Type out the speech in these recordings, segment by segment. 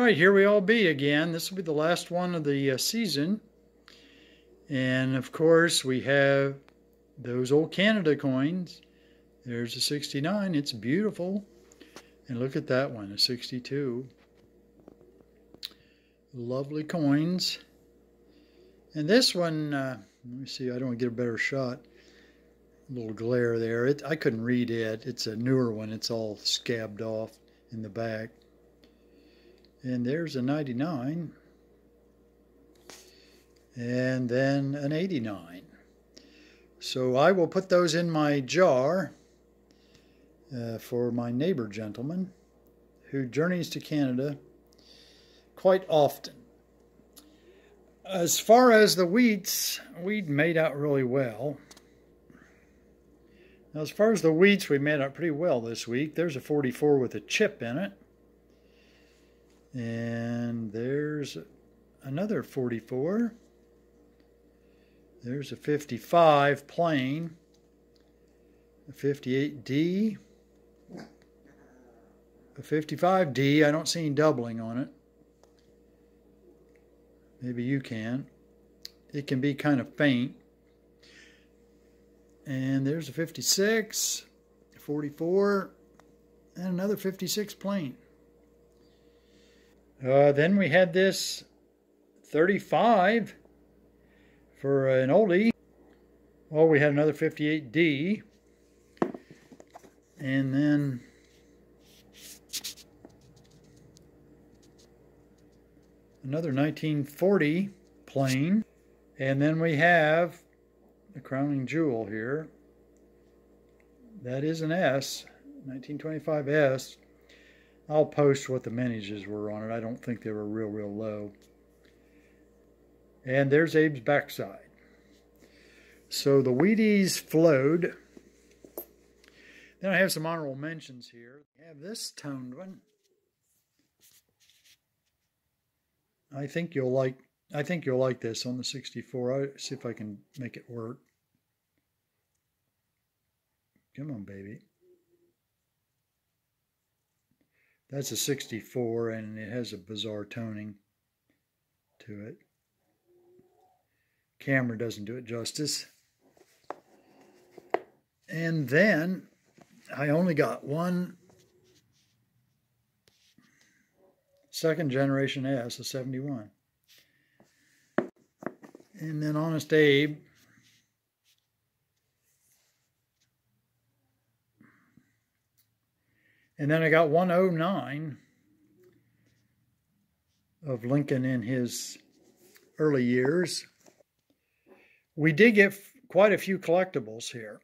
right, here we all be again. This will be the last one of the season. And of course, we have those old Canada coins. There's a 69. It's beautiful. And look at that one, a 62. Lovely coins. And this one, let me see, I don't want to get a better shot. A little glare there. I couldn't read it. It's a newer one. It's all scabbed off in the back. And there's a 99. And then an 89. So I will put those in my jar for my neighbor gentleman who journeys to Canada quite often. As far as the wheats, we'd made out really well. Now, as far as the wheats, we made out pretty well this week. There's a 44 with a chip in it. And there's another 44. There's a 55 plain. A 58D. A 55D. I don't see any doubling on it. Maybe you can. It can be kind of faint. And there's a 56, a 44, and another 56 plain. Then we had this 35 for an oldie. Well, we had another 58D. And then another 1940 plain. And then we have the crowning jewel here. That is an S, 1925 S. I'll post what the manages were on it. I don't think they were real low. And there's Abe's backside. So the Wheaties flowed. Then I have some honorable mentions here. I have this toned one. I think you'll like this on the 64. I'll see if I can make it work. Come on, baby. That's a 64, and it has a bizarre toning to it. Camera doesn't do it justice. And then I only got one second generation S, a 71. And then Honest Abe. And then I got 109 of Lincoln in his early years. We did get quite a few collectibles here.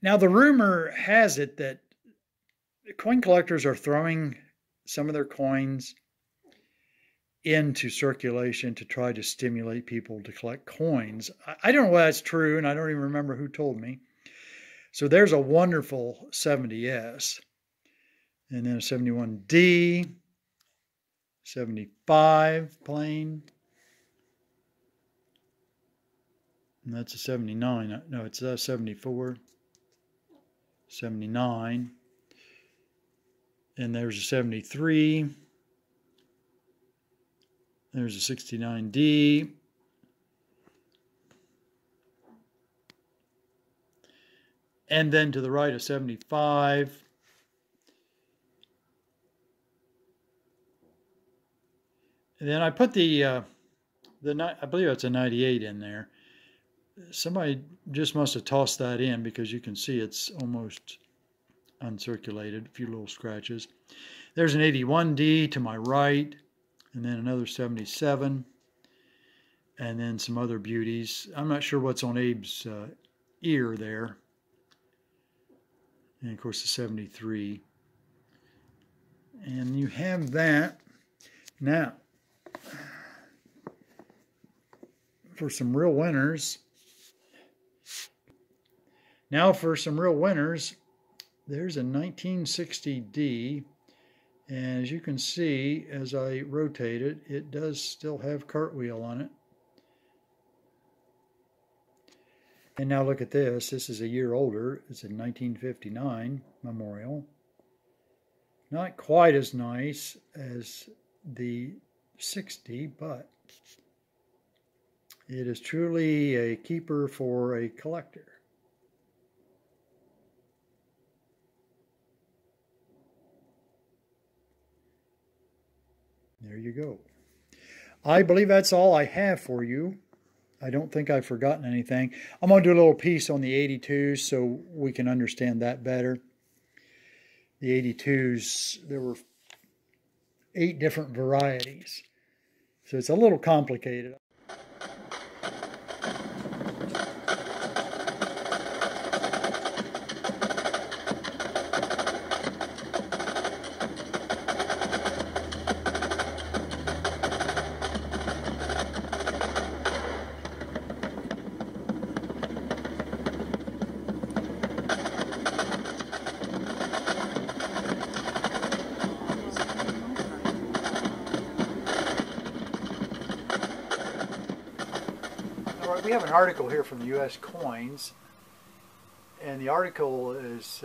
Now, the rumor has it that coin collectors are throwing some of their coins into circulation to try to stimulate people to collect coins. I don't know whether that's true, and I don't even remember who told me. So there's a wonderful 70S, and then a 71D, 75 plain, and that's a 79. No, it's a 74, 79, and there's a 73. There's a 69D. And then to the right, a 75. And then I put I believe it's a 98 in there. Somebody just must have tossed that in because you can see it's almost uncirculated, a few little scratches. There's an 81D to my right, and then another 77, and then some other beauties. I'm not sure what's on Abe's ear there. And of course the 73. And you have that. Now, for some real winners. There's a 1960D. And as you can see, as I rotate it, it does still have cartwheel on it. And now look at this. This is a year older. It's a 1959 memorial. Not quite as nice as the 60, but it is truly a keeper for a collector. There you go. I believe that's all I have for you. I don't think I've forgotten anything. I'm going to do a little piece on the 82s so we can understand that better. The 82s, there were 8 different varieties, so it's a little complicated. We have an article here from the U.S. Coins, and the article is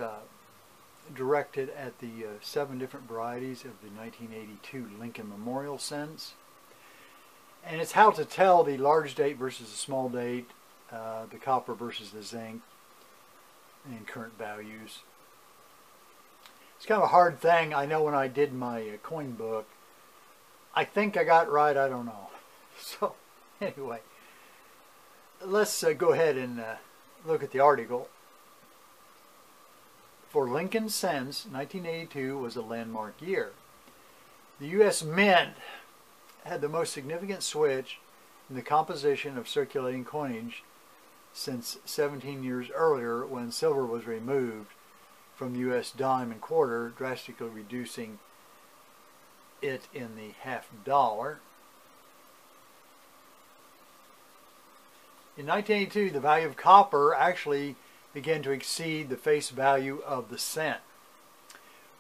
directed at the 7 different varieties of the 1982 Lincoln Memorial cents. And it's how to tell the large date versus the small date, the copper versus the zinc, and current values. It's kind of a hard thing. I know when I did my coin book, I think I got it right, I don't know. So, anyway. Let's go ahead and look at the article. For Lincoln cents, 1982 was a landmark year. The U.S. Mint had the most significant switch in the composition of circulating coinage since 17 years earlier, when silver was removed from the U.S. dime and quarter, drastically reducing it in the half dollar. In 1982, the value of copper actually began to exceed the face value of the cent.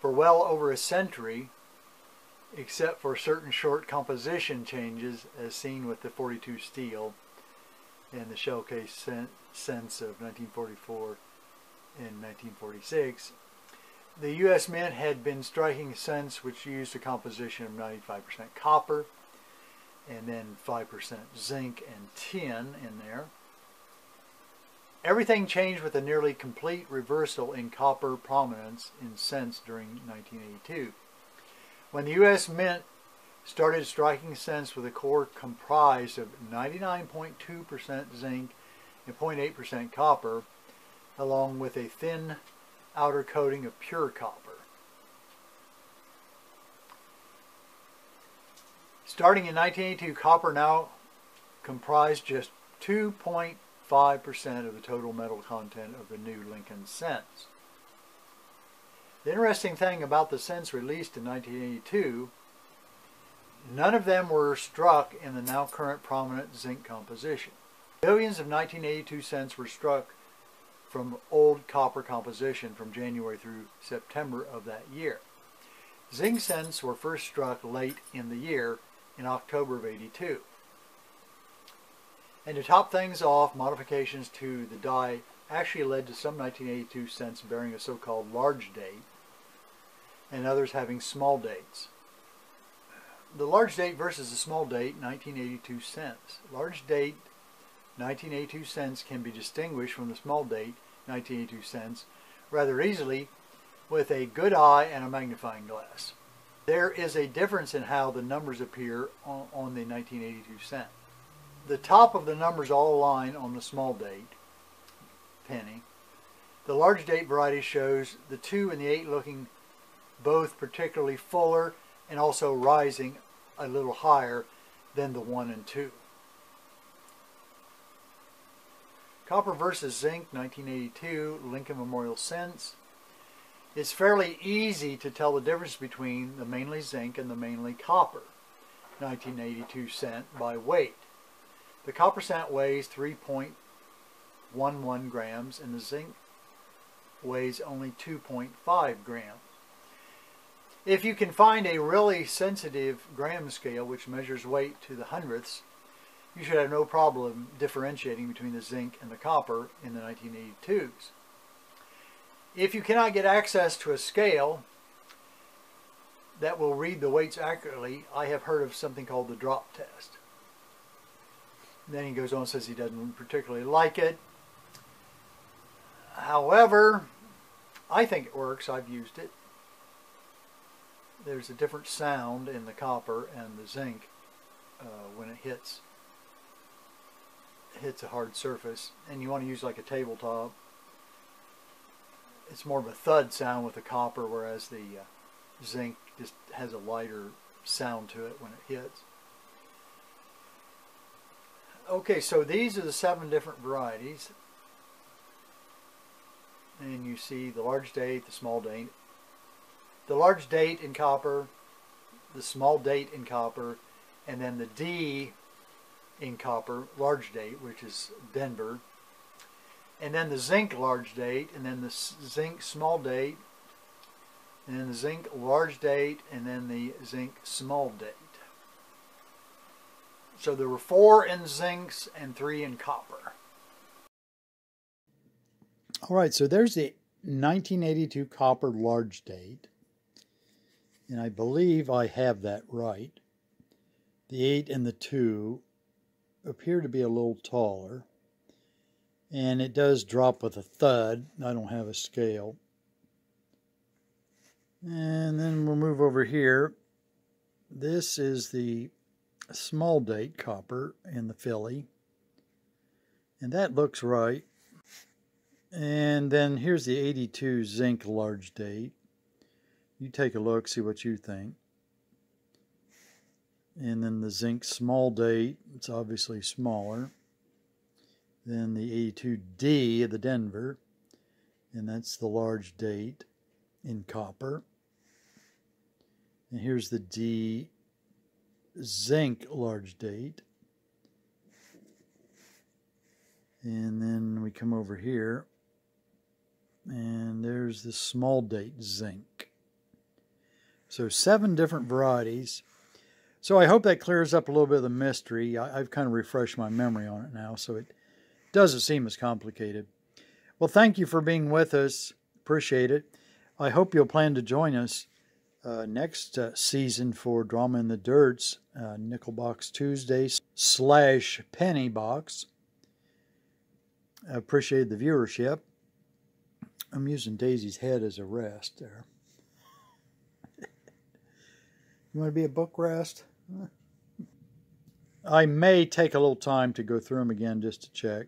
For well over a century, except for certain short composition changes as seen with the 42 steel and the shell case cents of 1944 and 1946, the U.S. Mint had been striking cents which used a composition of 95% copper, and then 5% zinc and tin in there. Everything changed with a nearly complete reversal in copper prominence in cents during 1982. When the U.S. Mint started striking cents with a core comprised of 99.2% zinc and 0.8% copper, along with a thin outer coating of pure copper. Starting in 1982, copper now comprised just 2.5% of the total metal content of the new Lincoln cents. The interesting thing about the cents released in 1982, none of them were struck in the now current prominent zinc composition. Billions of 1982 cents were struck from old copper composition from January through September of that year. Zinc cents were first struck late in the year, in October of 82. And to top things off, modifications to the die actually led to some 1982 cents bearing a so-called large date and others having small dates. The large date versus the small date, 1982 cents. Large date 1982 cents can be distinguished from the small date 1982 cents rather easily with a good eye and a magnifying glass. There is a difference in how the numbers appear on the 1982 cent. The top of the numbers all align on the small date, penny. The large date variety shows the 2 and the 8 looking both particularly fuller and also rising a little higher than the 1 and 2. Copper versus zinc, 1982, Lincoln Memorial cents. It's fairly easy to tell the difference between the mainly zinc and the mainly copper 1982 cent by weight. The copper cent weighs 3.11 grams and the zinc weighs only 2.5 grams. If you can find a really sensitive gram scale which measures weight to the hundredths, you should have no problem differentiating between the zinc and the copper in the 1982s. If you cannot get access to a scale, that will read the weights accurately, I have heard of something called the drop test. And then he goes on and says he doesn't particularly like it. However, I think it works. I've used it. There's a different sound in the copper and the zinc when it hits a hard surface, and you want to use like a tabletop. It's more of a thud sound with the copper, whereas the zinc just has a lighter sound to it when it hits. Okay, so these are the 7 different varieties. And you see the large date, the small date. The large date in copper, the small date in copper, and then the D in copper, large date, which is Denver. And then the zinc large date, and then the zinc small date, and then the zinc large date, and then the zinc small date. So there were 4 in zincs and 3 in copper. All right, so there's the 1982 copper large date. And I believe I have that right. The 8 and the 2 appear to be a little taller. And it does drop with a thud. I don't have a scale. And then we'll move over here. This is the small date copper in the Philly. And that looks right. And then here's the 82 zinc large date. You take a look, see what you think. And then the zinc small date, it's obviously smaller. Then the 82D of the Denver, and that's the large date in copper. And here's the D zinc large date. And then we come over here, and there's the small date zinc. So 7 different varieties. So I hope that clears up a little bit of the mystery. I've kind of refreshed my memory on it now, so it doesn't seem as complicated. Well, thank you for being with us. Appreciate it. I hope you'll plan to join us next season for Drama in the Dirts, Nickel Box Tuesday / Penny Box. I appreciate the viewership. I'm using Daisy's head as a rest there. You want to be a book rest? I may take a little time to go through them again just to check,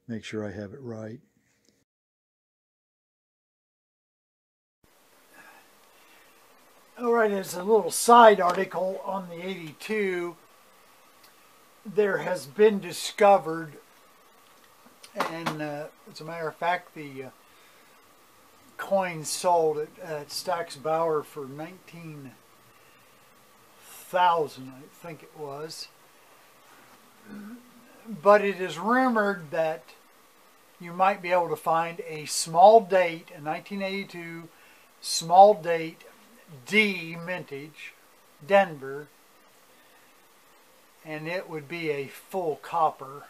make sure I have it right. All right, as a little side article on the 82, there has been discovered, and as a matter of fact, the coin sold at Stack's Bauer for $19,000, I think it was. But it is rumored that you might be able to find a small date, a 1982 small date D mintage, Denver, and it would be a full copper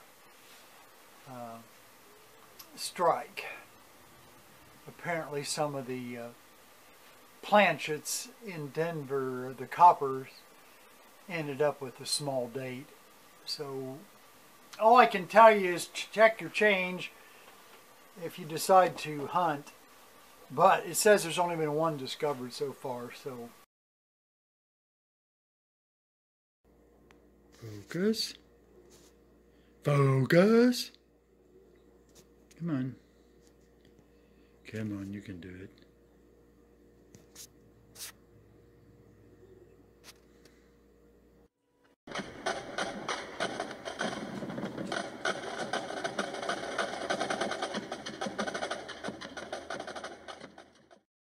strike. Apparently some of the planchets in Denver, the coppers, ended up with a small date. So all I can tell you is check your change if you decide to hunt. But it says there's only been 1 discovered so far, so. Focus. Focus. Come on. Come on, you can do it.